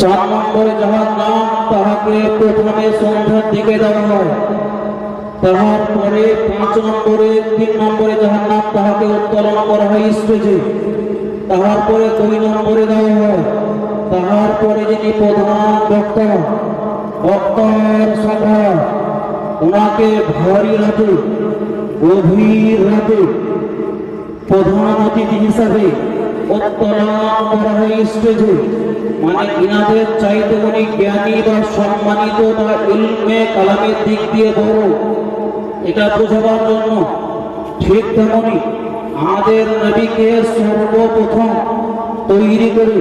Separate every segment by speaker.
Speaker 1: 4 নম্বরে যাহার নাম তাহাকে প্রথমে সন্ধ্যার দিকে দেওয়া হয়, তারপরে 5 নম্বরে 3 নম্বরে যাহার নাম তাহাকে উত্তোলন করা হয় স্টেজে, তারপরে 2 নম্বরে দেওয়া হয়, তারপরে যিনি প্রধান বক্তা বক্তার সভা ওনাকে ভারী রাতে গভীর রাতে প্রধান অতিথি হিসাবে উত্তোলন করা হয় স্টেজে। মানে ইনাদের চাইতে উনি জ্ঞানী বা সম্মানিত বা ইলমে কালামের দিক দিয়ে বড়, এটা বোঝাবার জন্য। ঠিক তেমনি আমাদের নবীকে সর্বপ্রথম তৈরি করে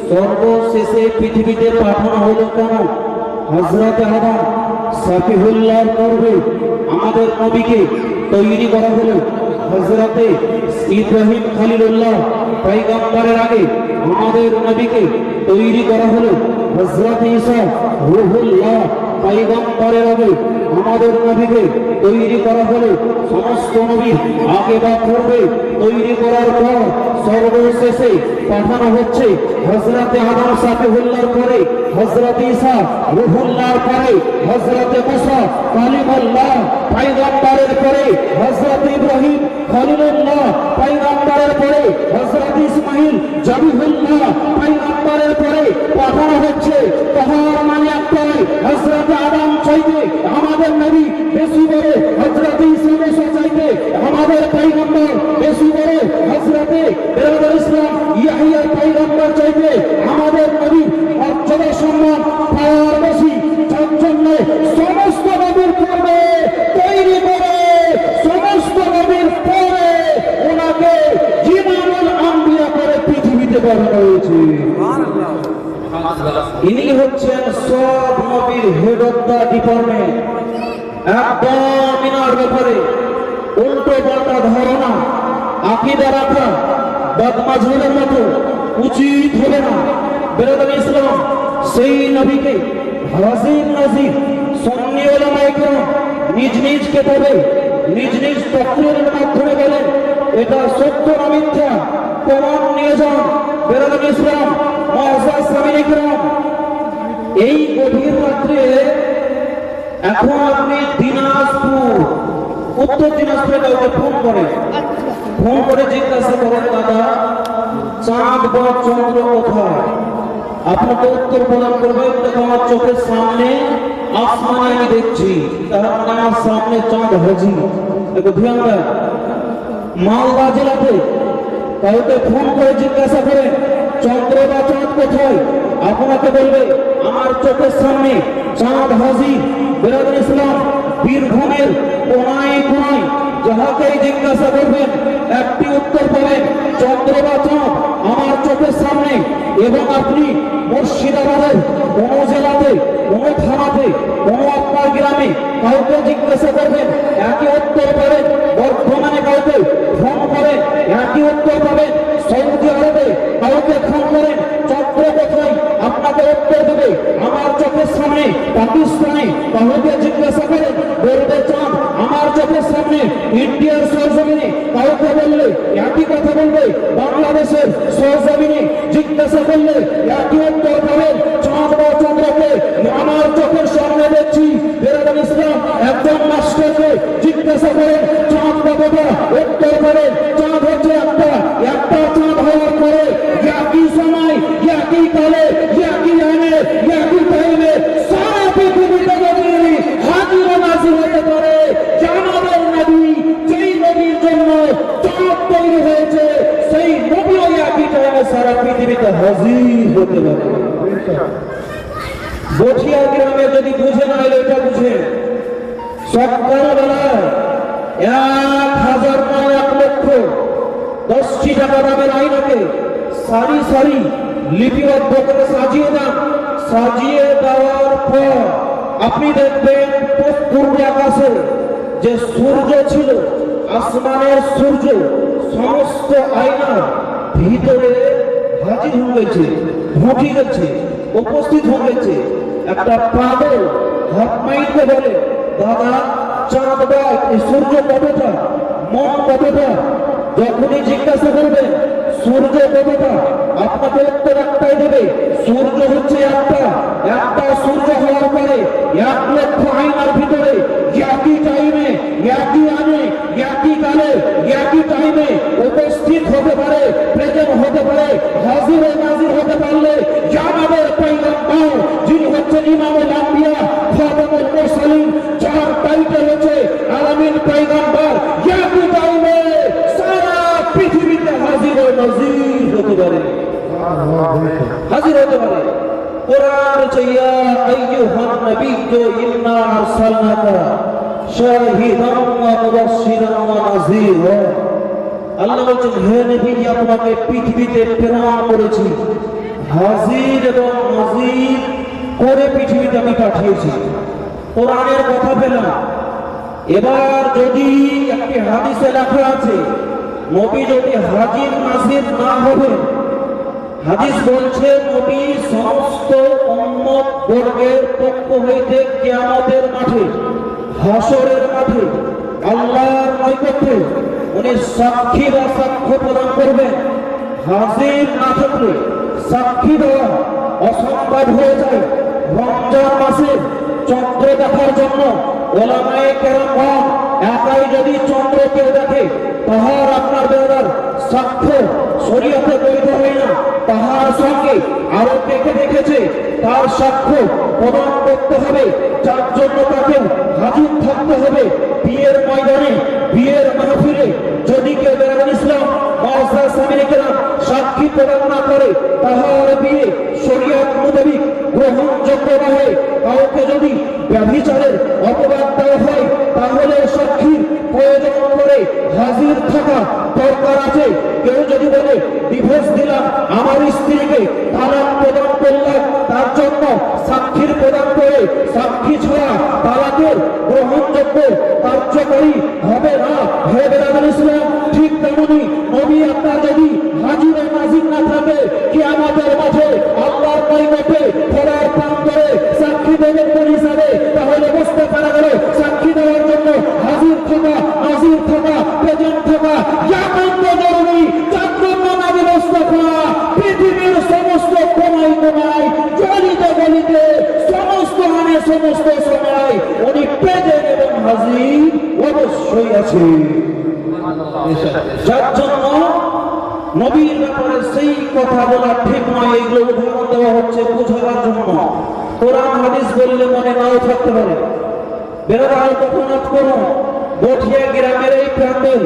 Speaker 1: সর্বশেষে পৃথিবীতে পাঠানো হলো কেন? হযরত আদম সাফিহুল্লাহ করবে আমাদের নবীকে তৈরি করা হলো। হযরতে ইব্রাহিম খলিলুল্লাহ পয়গম্বরের আগে আমাদের নবীকে তৈরি করা হলো। হযরত ঈসা রূহুল্লাহ পয়গম্বরের আগে আমাদের নবীকে তৈরি করা হলো। সমস্ত নবী আগে বা পূর্বে তৈরি করার পর সর্বশেষে পাঠানো হচ্ছে হযরতে আদম সাফিহুল্লাহর পরে, হযরত ঈসা রূহুল্লাহর পরে, হযরতে মুসা কালিমুল্লাহ পয়গম্বরের পরে, হযরত ইব্রাহিম খলিলুল্লাহ পয়গম্বরের পরে, হযরত ইসমাঈল জবিহুল্লাহ পয়গম্বরের পরে পাঠানো হচ্ছে। তাহার মানে একটাই, হযরত আদম চাইতে আমাদের নবী বেশি বড়, হযরত ঈসা বেশি চাইতে আমাদের পয়গম্বর বেশি বড়, হযরতে বেরাদার ইসলাম ইয়াহিয়া পয়গম্বর চাইতে আমাদের নবী মর্যাদা সম্মান পাওয়ার বেশি। যার জন্য সমস্ত নবীর পূর্বে তৈরি করে সমস্ত নবীর পরে ওনাকে ইমামুল আম্বিয়া করে পৃথিবীতে পাঠানো হয়েছে। ইনি হচ্ছেন সব নবীর হেড অফ দ্য ডিপার্টমেন্ট। একদম ইনার ব্যাপারে উল্টো পাল্টা ধারণা আকীদা রাখা বদমাজের মতো উচিত হবে না। বেরাদার ইসলাম সেই নবীকে হাজির নাজির সুন্নি উলামায়ে কেরাম নিজ নিজ কিতাবে নিজ নিজ তাফসীরের মাধ্যমে বলেন এটা সত্য না মিথ্যা প্রমাণ নিয়ে যান। বেরাদার ইসলাম মুআজ্জাজ সামিন ইকরাম, এই গভীর রাত্রে এখন আপনি দিনাজপুর উত্তর দিনাজপুরে কাউকে ফোন করে জিজ্ঞাসা করেন, দাদা চাঁদ বা চন্দ্র কোথায়? আপনাকে উত্তর প্রদান করবেন, দেখো আমার চোখের সামনে আসমানে আমি দেখছি, তার মানে আমার সামনে চাঁদ হাজির। দেখো ধ্যান দেন। মালদা জেলাতে কাউকে ফোন করে জিজ্ঞাসা করেন চন্দ্র বা চাঁদ কোথায়? আপনাকে বলবে আমার চোখের সামনে চাঁদ হাজির। বেরাদার ইসলাম বীরভূমের কোনায় কোনায় যাহাকেই জিজ্ঞাসা করবেন একটি উত্তর পাবেন, চন্দ্র বা চাঁদ আমার চোখের সামনে। এবং আপনি মুর্শিদাবাদের কোন জেলাতে কোন থানাতে কোন আপনার গ্রামে কাউকে জিজ্ঞাসা করবেন একই উত্তর পাবেন। বর্তমানে কাউকে ফোন করেন একই উত্তর পাবেন। সৌদি আরবে কাউকে ফোন করেন চন্দ্র কোথায়? আপনাকে উত্তর দেবে আমার চোখের সামনে। পাকিস্তানে কাউকে জিজ্ঞাসা করেন বলবে চাঁদ আমার চোখের সামনে। ইন্ডিয়ার সরজমিনে কাউকে বললে একই কথা বলবে। বাংলাদেশের সরজমিনে জিজ্ঞাসা করলে একই উত্তর পাবেন, চাঁদ বা চন্দ্রকে আমার চোখের সামনে দেখছি। বেরাদার ইসলাম একজন মাস্টারকে জিজ্ঞাসা করেন চাঁদ বা কোথা? উত্তর করেন চাঁদ হচ্ছে একটা। একটা চাঁদ হওয়ার পরে একই সময় একই কালে একই আইনে একই টাইমে সারা পৃথিবীতে যদি হাজির নাজির হতে পারে, আমাদের নবী যেই নবীর জন্য চাঁদ তৈরি হয়েছে সেই নবীও একই টাইমে সারা পৃথিবীতে হাজির হতে পারে। বঠিয়া গ্রামে যদি বুঝে না এলে এটা বুঝে, সকালবেলায় 1000 নয় 1 লক্ষ 10টি টাকা দামের আয়নাকে সারি সারি লিপিবদ্ধ করে সাজিয়ে দেন। সাজিয়ে দেওয়ার পর আপনি দেখবেন পূর্ব আকাশে যে সূর্য ছিল, আসমানের সূর্য সমস্ত আয়না ভিতরে হাজির হয়ে গেছে, ঢুকে গেছে, উপস্থিত হয়ে গেছে। একটা পাগল হাত মাইতে বলে, দাদা চাঁদ বা সূর্য কতটা, মন কতটা? যখনই জিজ্ঞাসা করবেন সূর্য কতটা, আপনাকে উত্তর একটাই দেবে, সূর্য হচ্ছে একটা সূর্য হওয়ার পরে 1,00,000 আয়নার ভিতরে একই টাইমে, একই আনে, একই কালে, একই টাইমে উপস্থিত হতে পারে, প্রেজেন্ট হতে পারে, হাজির ও নাজির হতে পারলে আমাদের পয়গম্বর যিনি হচ্ছেন ইমামুল আম্বিয়া খাতামুল মুরসালিন, যার টাইটেল হচ্ছে আলামিন পয়গম্বর, একই টাইমে সারা পৃথিবীতে হাজির ও নাজির হতে পারে, হাজির হতে পারে। কোরআন চাইয়া আইয়ুহান নবিয়্যু ইন্না আরসালনাকা শাহিদান ওয়া মুবাশশিরান ওয়া নাযীরা। আল্লাহ বলেন, হে নবী, আপনাকে পৃথিবীতে প্রেরণ করেছি, হাজির এবং নাযীর করে পৃথিবীতে আমি পাঠিয়েছি। কোরআনের কথা পেলাম। এবার যদি একটি হাদিসে লেখা আছে নবী যদি হাজির নাযীর না হবে, হাদিস বলছে নবী সমস্ত উম্মত বর্গের পক্ষ হইতে কিয়ামতের মাঠে, হাসরের মাঠে, আল্লাহর নৈকট্যে উনি সাক্ষী বা সাক্ষ্য প্রদান করবেন। হাজির না থাকলে সাক্ষী দেওয়া অসম্ভব হয়ে যায়। রমজান মাসে চন্দ্র দেখার জন্য ওলামায়ে কেরাম একাই যদি চন্দ্র কেউ দেখে, তাহার আপনার বেড়ার সাক্ষ্য শরীয়তে বৈধ হয় না। তাহার সঙ্গে আরো দেখেছে তার সাক্ষ্য প্রদান করতে হবে, যার জন্য তাকে হাজির থাকতে হবে। বিয়ের ময়দানে, বিয়ের মাহফিলে যদি কেউ বেড়ান ইসলাম সাক্ষী প্রদান না করে, তাহার বিয়ে শরীয়ত মোতাবেক গ্রহণযোগ্য নয়। কাউকে যদি ব্যভিচারের অপবাদ দেওয়া হয়, তাহলে সাক্ষীর প্রয়োজন করে হাজির থাকা দরকার আছে। কেউ যদি বলে ডিভোর্স দিলাম, আমার স্ত্রীকে তালাক প্রদান করলাম, তার জন্য সাক্ষীর প্রদান করে, সাক্ষী ছাড়া তালাকের গ্রহণযোগ্য কার্যকরী হবে না। হে বেরাদুল ইসলাম, ঠিক তেমনি নবী আপনার যদি হাজির ও নাজির না থাকে, কিয়ামতের মাঠে আল্লাহর নিকটে খোদার প্রান্তরে সাক্ষী দেবেন কোন হিসাবে, তাহলে বুঝতে পারা গেল সাক্ষী দেওয়ার জন্য হাজির থাকা, নাজির থাকা, প্রেজেন্ট থাকা একান্ত জরুরি। যার জন্য নবী মুস্তাফা পৃথিবীর সমস্ত কোনায় কোনায়, গলিতে গলিতে, সমস্ত মানে সমস্ত সময় উনি প্রেজেন্ট এবং হাজির অবশ্যই আছে। যার জন্য নবীর ব্যাপারে সেই কথা বলা ঠিক নয়। এইগুলো উদাহরণ দেওয়া হচ্ছে বোঝাবার জন্য। কোরআন হাদিস বললে মনে নাও থাকতে পারে। বেড়াল তফাৎ করুন, বঠিয়া গ্রামের এই প্যান্ডেল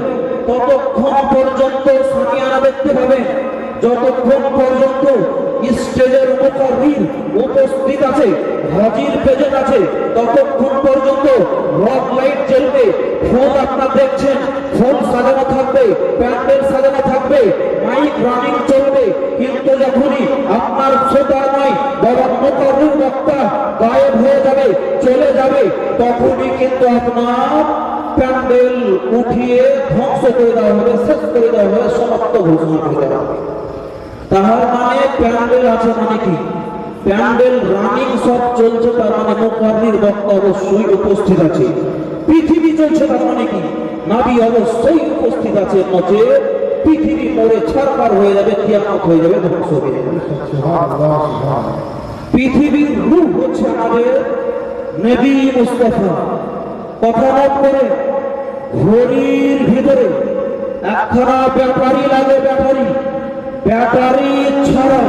Speaker 1: ততক্ষণ পর্যন্ত সামিয়ানা দেখতে পাবেন যতক্ষণ পর্যন্ত স্টেজের মুকাররির উপস্থিত আছে, হাজির প্রেজেন্ট আছে, ততক্ষণ পর্যন্ত রড লাইট জ্বলবে, ফুল আপনারা দেখছেন, ফুল সাজানো থাকবে, প্যান্ডেল সাজানো থাকবে, মাইক রানিং চলবে। কিন্তু যখনই আপনার শ্রোতা নয় বরং মুকাররির বক্তা গায়েব হয়ে যাবে, চলে যাবে, তখনই কিন্তু আপনার প্যান্ডেল উঠিয়ে ধ্বংস করে দেওয়া হবে, শেষ করে দেওয়া হবে, সমাপ্ত ঘোষণা করে দেওয়া হবে। তাহার মানে প্যান্ডেল আছে মানে কি, প্যান্ডেল রানিং সব চলছে, তার মানে মুকাররির বক্তা অবশ্যই উপস্থিত আছে। পৃথিবী চলছে, তার মানে কি নবী অবশ্যই উপস্থিত আছে। নচে পৃথিবী মরে ছারখার হয়ে যাবে, কিয়ামত হয়ে যাবে, ধ্বংস হয়ে যাবে। পৃথিবীর রূহ হচ্ছে আমাদের নবী মুস্তাফা। কথা মত করে ঘড়ির ভিতরে একখানা ব্যাটারি লাগে, ব্যাটারি ছাড়া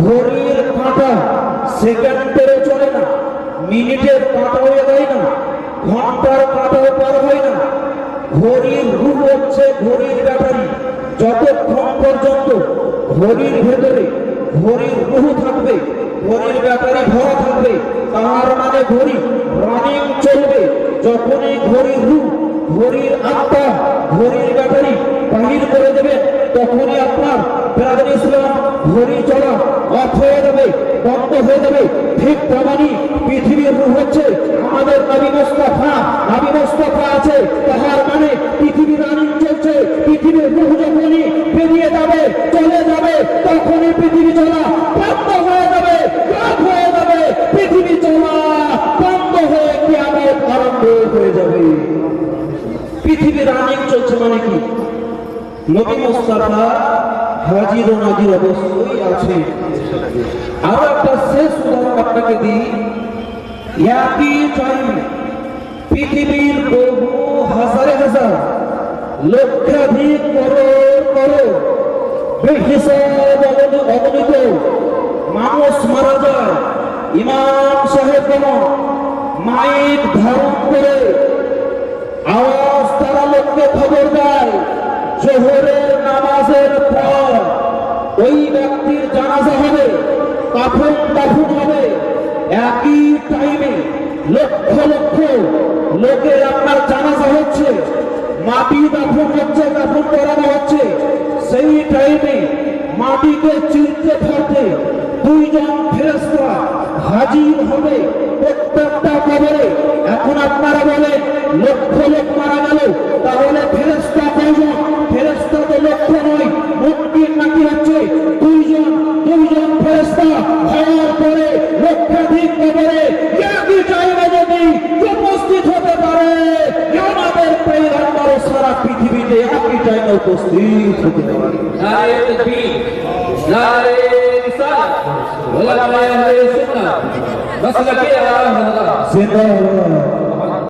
Speaker 1: ঘড়ির কাঁটা সেকেন্ডের চলে না, মিনিটের কাঁটাও এগোয় না, ঘন্টার কাঁটাও পার হয় না। ঘড়ির রূহ হচ্ছে ঘড়ির ব্যাটারি। যতক্ষণ পর্যন্ত ঘড়ির ভেতরে ঘড়ির রূহ থাকবে, ঘড়ির ব্যাটারি ভরা থাকবে, তার মানে ঘড়ি রানিং চলবে। যখনই ঘড়ির রূহ, ঘড়ির আত্মা, ঘড়ির ব্যাটারি বাহির করে দেবে, তখনই আপনার বেরাদুল ইসলাম ঘড়ি চলা অফ হয়ে যাবে, বন্ধ হয়ে যাবে। ঠিক তেমনি পৃথিবীর রূহ হচ্ছে আমাদের নবী মুস্তাফা। নবী মুস্তাফা আছে, তাহার মানে পৃথিবী রানিং চলছে। পৃথিবীর রূহ যখনই বেরিয়ে যাবে, চলে যাবে, তখনই পৃথিবী চলা বন্ধ হয়ে যাবে, অফ হয়ে যাবে। পৃথিবী চলা বন্ধ হয়ে কিয়ামত আরম্ভ হয়ে যাবে। পৃথিবী রানিং চলছে মানে কি, নবী মুস্তাফা হাজির ও নাজির অবশ্যই আছে। আরো একটা শেষ উদাহরণ আপনাকে দিই। একই টাইমে পৃথিবীর বহু হাজারে হাজার লক্ষাধিক করোড় বেহিসাব অগণিত মানুষ মারা যায়। ইমাম সাহেব মাইক ধারণ করে আওয়াজ তারা লোককে খবর দেয়, জোহরের নামাজের পর ওই ব্যক্তির জানাজা হবে, কাফন দাফন হবে। একই টাইমে লক্ষ লক্ষ লোকের আপনার জানাজা হচ্ছে, মাটি দাফন হচ্ছে, দাফন করানো হচ্ছে। সেই টাইমে মাটিকে চিনতে পারতে দুইজন ফেরেশতা হাজির হবে প্রত্যেকটা কবরে। এখন আপনারা বলে লক্ষ লোক মারা গেল, তাহলে ফেরেশতা কয়জন? ফেরেশতা তো লক্ষ নয়, মুনকির নাকি হচ্ছে দুইজন ফেরেশতা হওয়ার পরে লক্ষাধিক কবরে একই টাইমে যদি উপস্থিত হতে পারে, আমাদের পয়গম্বর সারা পৃথিবীতে একই টাইমে উপস্থিত হতে পারে।
Speaker 2: নারে তাকবীর, নারে রিসালাত, ওলামায়ে আহলে সুন্নাহ, মাসলাকে আহলে হাদিস।
Speaker 1: জিন্দাবাদ।